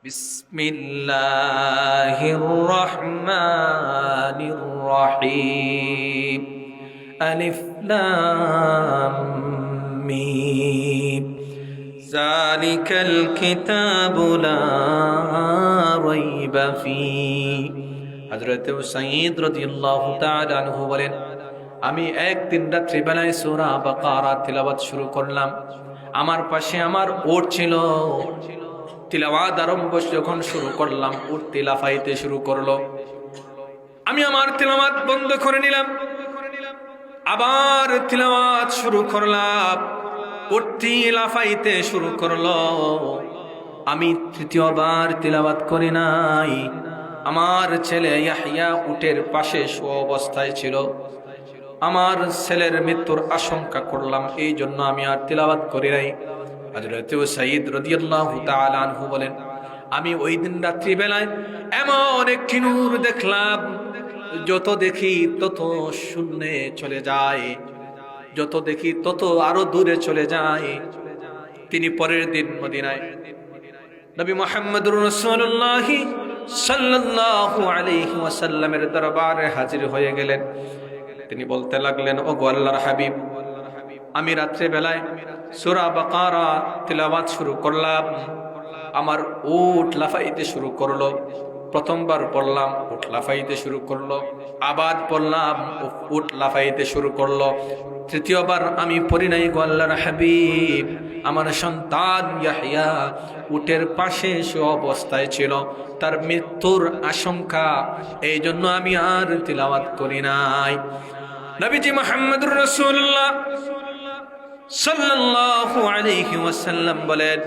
বিসমিল্লাহির রহমানির রহিম। আলিফ লাম মিম। যালিকাল কিতাবু লা রাইবা ফীহ। হযরত উসাইদ রাদিয়াল্লাহু তাআলা আনহু বলেন, আমি একদিন রাত্রিবেলায় সূরা বাকারা তিলাওয়াত শুরু করলাম। আমার পাশে আমার উট ছিল। তিলাওয়াত আরম্ভ যখন শুরু করলাম, উঠতে লাফাইতে শুরু করলো। আমি আমার তিলাওয়াত বন্ধ করে নিলাম, আবার তিলাওয়াত শুরু করলাম। উঠতে লাফাইতে শুরু করলো। আমি তৃতীয়বার তিলাওয়াত করি নাই। আমার ছেলে ইয়াহইয়া উটের পাশে শোয়া অবস্থায় ছিল। আমার ছেলের মৃত্যুর আশঙ্কা করলাম, এই জন্য আমি আর তিলাওয়াত করি নাই। হযরত উসাইদ রাদিয়াল্লাহু তাআলা আনহু বলেন, আমি ওই দিন রাত্রি বেলায় এমন একটি নূর দেখলাম, যত দেখি তত শূন্যে চলে যায়, যত দেখি তত আরো দূরে চলে যায়। তিনি পরের দিন মদিনায় নবী মুহাম্মদুর রাসূলুল্লাহ সাল্লাল্লাহু আলাইহি ওয়াসাল্লামের দরবারে হাজির হয়ে গেলেন। তিনি বলতে লাগলেন, ওগো আল্লাহর হাবিব, আমি রাত্রে বেলায় সূরা বাকারা তিলাওয়াত শুরু করলাম। আমার উট লাফাইতে শুরু করলো। প্রথমবার পড়লাম, উট লাফাইতে শুরু করলো। আবার পড়লাম, উট লাফাইতে শুরু করলো। তৃতীয়বার আমি পড়ি নাই, গো আল্লাহর হাবিব, আমার সন্তান ইয়াহইয়া উটের পাশে সে অবস্থায় ছিল, তার মৃত্যুর আশঙ্কা, এই জন্য আমি আর তিলাওয়াত করি নাই। নবীজি মুহাম্মদুর রাসূলুল্লাহ সাল্লাল্লাহু আলাইহি ওয়াসাল্লাম বলেন,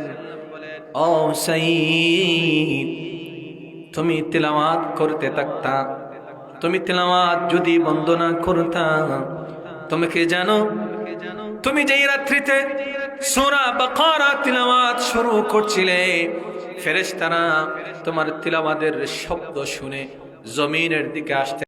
ও সাইয়্যিদ, তুমি তিলাওয়াত করতে থাকতা, তুমি তিলাওয়াত যদি বন্ধ না করতা, তুমি কি জানো, তুমি যেই রাত্রিতে সূরা বাকারা তিলাওয়াত শুরু করছিলে, ফেরেশতারা তোমার তিলাওয়াতের শব্দ শুনে জমিনের দিকে আসতে